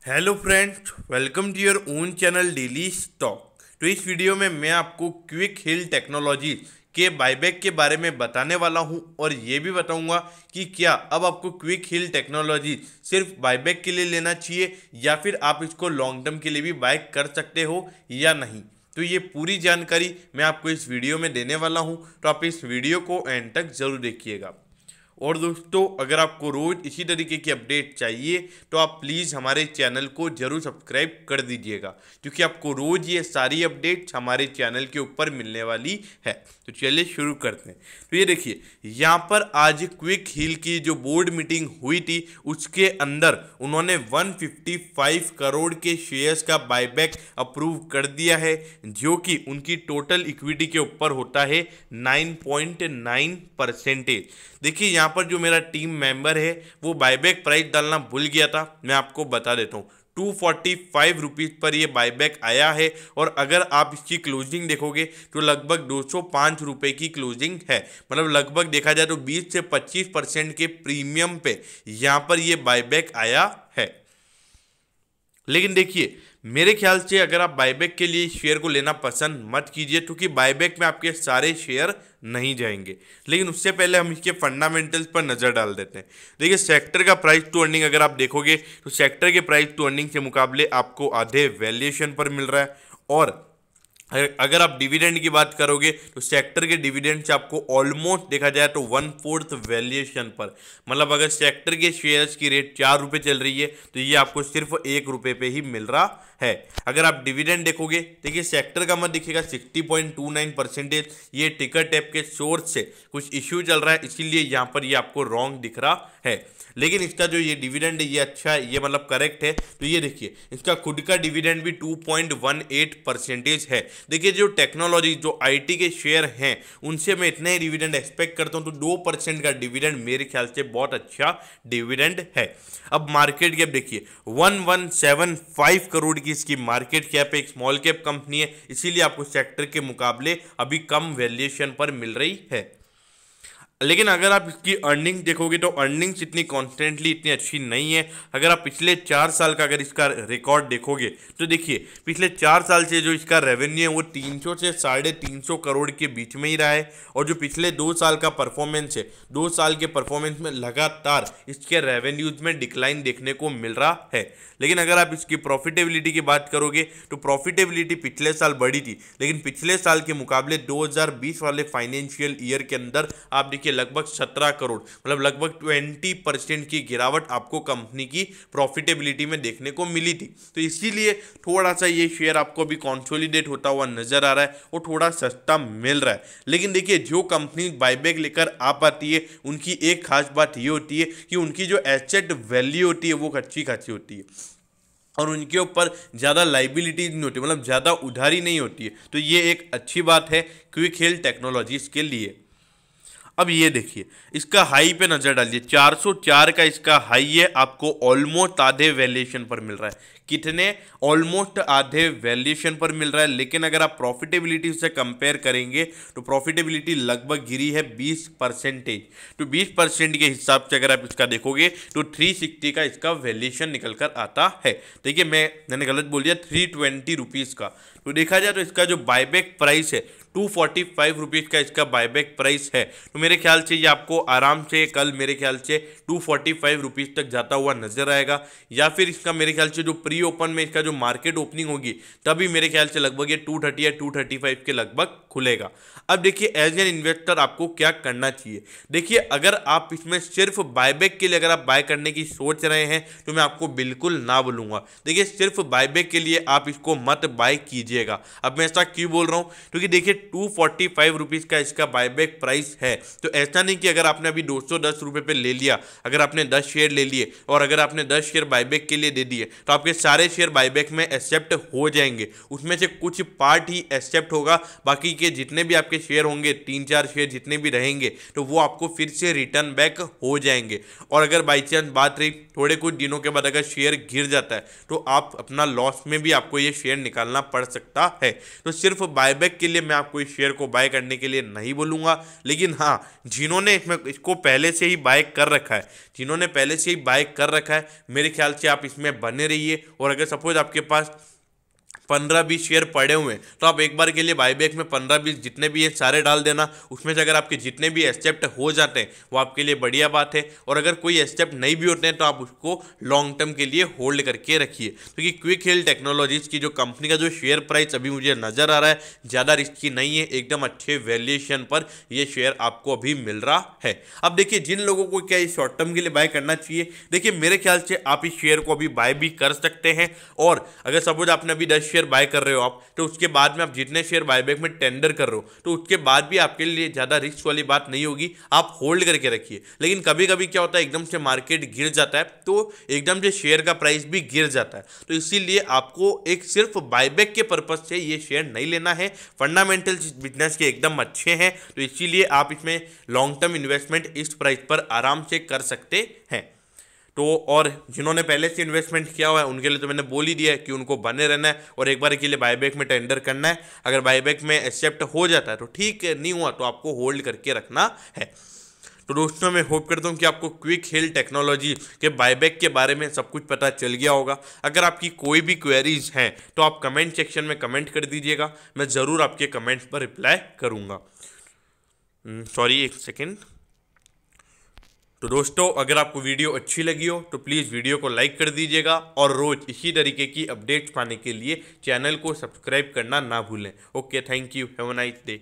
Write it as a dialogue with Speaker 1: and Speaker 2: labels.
Speaker 1: Hello friends, welcome to your own channel daily stock. तो इस video में मैं आपको क्विक हिल टेक्नोलॉजी के बायबैक के बारे में बताने वाला हूं और ये भी बताऊंगा कि क्या अब आपको क्विक हिल टेक्नोलॉजी सिर्फ बायबैक के लिए लेना चाहिए या फिर आप इसको लॉन्ग टर्म के लिए भी बाय कर सकते हो या नहीं। तो ये पूरी जानकारी मैं आपको इस वीडियो में देने वाला हूं, तो आप इस वीडियो को एंड तक जरूर देखिएगा। और दोस्तों, अगर आपको रोज इसी तरीके की अपडेट चाहिए तो आप प्लीज़ हमारे चैनल को जरूर सब्सक्राइब कर दीजिएगा, क्योंकि आपको रोज ये सारी अपडेट्स हमारे चैनल के ऊपर मिलने वाली है। तो चलिए शुरू करते हैं। तो ये देखिए, यहाँ पर आज क्विक हिल की जो बोर्ड मीटिंग हुई थी उसके अंदर उन्होंने 155 करोड़ के शेयर्स का बायबैक अप्रूव कर दिया है, जो कि उनकी टोटल इक्विटी के ऊपर होता है 9.9%। देखिए, यहाँ पर जो मेरा टीम मेंबर है वो बायबैक प्राइस डालना भूल गया था, मैं आपको बता देता हूँ। 245 रुपीज़ पर ये बायबैक आया है और अगर आप इसकी क्लोजिंग देखोगे तो लगभग 205 रुपये की क्लोजिंग है। मतलब लगभग देखा जाए तो 20 से 25% के प्रीमियम पे यहाँ पर ये बायबैक आया है। लेकिन देखिए, मेरे ख्याल से अगर आप बायबैक के लिए शेयर को लेना पसंद मत कीजिए, क्योंकि बायबैक में आपके सारे शेयर नहीं जाएंगे। लेकिन उससे पहले हम इसके फंडामेंटल्स पर नज़र डाल देते हैं। देखिए, सेक्टर का प्राइस टू अर्निंग अगर आप देखोगे तो सेक्टर के प्राइस टू अर्निंग के मुकाबले आपको आधे वैल्यूएशन पर मिल रहा है। और अगर आप डिविडेंड की बात करोगे तो सेक्टर के डिविडेंड से आपको ऑलमोस्ट देखा जाए तो 1/4 वैल्यूएशन पर, मतलब अगर सेक्टर के शेयर्स की रेट 4 रुपये चल रही है तो ये आपको सिर्फ 1 रुपये पे ही मिल रहा है। अगर आप डिविडेंड देखोगे, देखिए सेक्टर का मत दिखेगा 60.29%। ये टिकर टैप के सोर्स से कुछ इश्यू चल रहा है, इसीलिए यहाँ पर ये आपको रॉन्ग दिख रहा है। लेकिन इसका जो ये डिविडेंड है ये अच्छा है, ये मतलब करेक्ट है। तो ये देखिए, इसका खुद का डिविडेंड भी 2.18% है। देखिए, जो टेक्नोलॉजी जो आईटी के शेयर हैं उनसे मैं इतना ही डिविडेंड एक्सपेक्ट करता हूँ, तो 2% का डिविडेंड मेरे ख्याल से बहुत अच्छा डिविडेंड है। अब मार्केट कैप देखिए, 1175 करोड़ की इसकी मार्केट कैप है। एक स्मॉल कैप कंपनी है, इसीलिए आपको सेक्टर के मुकाबले अभी कम वैल्यूएशन पर मिल रही है। लेकिन अगर आप इसकी अर्निंग देखोगे तो अर्निंग्स इतनी कॉन्स्टेंटली इतनी अच्छी नहीं है। अगर आप पिछले 4 साल का अगर इसका रिकॉर्ड देखोगे तो देखिए, पिछले 4 साल से जो इसका रेवेन्यू है वो 300 से 350 करोड़ के बीच में ही रहा है। और जो पिछले 2 साल का परफॉर्मेंस है, 2 साल के परफॉर्मेंस में लगातार इसके रेवेन्यूज में डिक्लाइन देखने को मिल रहा है। लेकिन अगर आप इसकी प्रॉफिटेबिलिटी की बात करोगे तो प्रॉफिटेबिलिटी पिछले साल बढ़ी थी, लेकिन पिछले साल के मुकाबले 2020 वाले फाइनेंशियल ईयर के अंदर आप देखिए लगभग 17 करोड़, मतलब लगभग 20% की गिरावट आपको कंपनी की प्रॉफिटेबिलिटी में देखने को मिली थी। तो इसीलिए थोड़ा सा ये शेयर आपको अभी कंसोलिडेट होता हुआ नजर आ रहा है और थोड़ा सस्ता मिल रहा है। लेकिन देखिए, जो कंपनी बायबैक लेकर आ पाती है उनकी एक खास बात ये होती है कि उनकी जो एसेट वैल्यू होती है वो अच्छी खासी होती है और उनके ऊपर ज़्यादा लाइबिलिटीज नहीं होती, मतलब ज़्यादा उधारी नहीं होती है। तो ये एक अच्छी बात है क्विक हिल टेक्नोलॉजीज के लिए। अब ये देखिए, इसका हाई पे नजर डालिए, 404 का इसका हाई है, आपको ऑलमोस्ट आधे वैल्यूएशन पर मिल रहा है। कितने? ऑलमोस्ट आधे वैल्यूएशन पर मिल रहा है। लेकिन अगर आप प्रॉफिटेबिलिटी से कंपेयर करेंगे तो प्रॉफिटेबिलिटी लगभग गिरी है 20%। तो 20% के हिसाब से अगर आप इसका देखोगे तो 360 का इसका वैल्यूएशन निकल कर आता है। देखिए, मैंने गलत बोल दिया, 320 रुपीज़ का। तो देखा जाए तो इसका जो बायबैक प्राइस है 245 रुपीज़ का इसका बायबैक प्राइस है। तो मेरे ख्याल से ये आपको आराम से कल मेरे ख्याल से 245 रुपीज़ तक जाता हुआ नजर आएगा, या फिर इसका मेरे ख्याल से जो प्री ओपन में इसका जो मार्केट ओपनिंग होगी तभी मेरे ख्याल से लगभग ये 230 या 235 के लगभग खुलेगा। अब देखिए, एज एन इन्वेस्टर आपको क्या करना चाहिए। देखिए, अगर आप इसमें सिर्फ बायबैक के लिए अगर आप बाय करने की सोच रहे हैं तो मैं आपको बिल्कुल ना बोलूँगा। देखिए, सिर्फ बायबैक के लिए आप इसको मत बाय कीजिएगा। अब मैं ऐसा क्यों बोल रहा हूँ, क्योंकि देखिए 245 रुपीज़ का इसका बायबैक प्राइस है। तो ऐसा नहीं कि अगर आपने अभी 210 रुपये पे ले लिया, अगर आपने 10 शेयर ले लिए और अगर आपने 10 शेयर बायबैक के लिए दे दिए तो आपके सारे शेयर बायबैक में एक्सेप्ट हो जाएंगे। उसमें से कुछ पार्ट ही एक्सेप्ट होगा, बाकी के जितने भी आपके शेयर होंगे, 3-4 शेयर जितने भी रहेंगे तो वो आपको फिर से रिटर्न बैक हो जाएंगे। और अगर बाई चांस बात रही थोड़े कुछ दिनों के बाद अगर शेयर गिर जाता है तो आप अपना लॉस में भी आपको ये शेयर निकालना पड़ सकता है। तो सिर्फ बायबैक के लिए मैं आपको आपको इस शेयर को बाय करने के लिए नहीं बोलूँगा, लेकिन हाँ, जिन्होंने इसको पहले से ही बाय कर रखा है, जिन्होंने पहले से ही बाय कर रखा है, मेरे ख्याल से आप इसमें बने रहिए। और अगर सपोज आपके पास 15-20 शेयर पड़े हुए हैं तो आप एक बार के लिए बाईबैक में 15-20 जितने भी ये सारे डाल देना। उसमें से अगर आपके जितने भी एक्सेप्ट हो जाते हैं वो आपके लिए बढ़िया बात है, और अगर कोई एक्सेप्ट नहीं भी होते हैं तो आप उसको लॉन्ग टर्म के लिए होल्ड करके रखिए। क्योंकि क्विक हिल टेक्नोलॉजीज की जो कंपनी का जो शेयर प्राइस अभी मुझे नज़र आ रहा है ज़्यादा रिस्की नहीं है, एकदम अच्छे वैल्यूएशन पर ये शेयर आपको अभी मिल रहा है। अब देखिए, जिन लोगों को क्या शॉर्ट टर्म के लिए बाय करना चाहिए, देखिए मेरे ख्याल से आप इस शेयर को अभी बाय भी कर सकते हैं। और अगर सपोज आपने अभी 10 शेयर बाय कर रहे हो आप, तो उसके बाद में आप जितने शेयर बायबैक में टेंडर कर रहे हो तो उसके बाद भी आपके लिए ज़्यादा रिस्क वाली बात नहीं होगी, आप होल्ड करके रखिए। लेकिन कभी कभी क्या होता है, एकदम से मार्केट गिर जाता है तो एकदम से शेयर का प्राइस भी गिर जाता है, तो इसीलिए आपको एक सिर्फ बायबैक के पर्पज से ये शेयर नहीं लेना है। फंडामेंटल बिजनेस के एकदम अच्छे हैं, तो इसीलिए आप इसमें लॉन्ग टर्म इन्वेस्टमेंट इस प्राइस पर आराम से कर सकते हैं। तो और जिन्होंने पहले से इन्वेस्टमेंट किया हुआ है उनके लिए तो मैंने बोल ही दिया है कि उनको बने रहना है और एक बार के लिए बायबैक में टेंडर करना है। अगर बायबैक में एक्सेप्ट हो जाता है तो ठीक है, नहीं हुआ तो आपको होल्ड करके रखना है। तो दोस्तों, मैं होप करता हूँ कि आपको क्विक हिल टेक्नोलॉजी के बायबैक के बारे में सब कुछ पता चल गया होगा। अगर आपकी कोई भी क्वेरीज हैं तो आप कमेंट सेक्शन में कमेंट कर दीजिएगा, मैं ज़रूर आपके कमेंट्स पर रिप्लाई करूँगा। सॉरी, एक सेकेंड। तो दोस्तों, अगर आपको वीडियो अच्छी लगी हो तो प्लीज़ वीडियो को लाइक कर दीजिएगा, और रोज़ इसी तरीके की अपडेट्स पाने के लिए चैनल को सब्सक्राइब करना ना भूलें। Okay, thank you, have a nice day.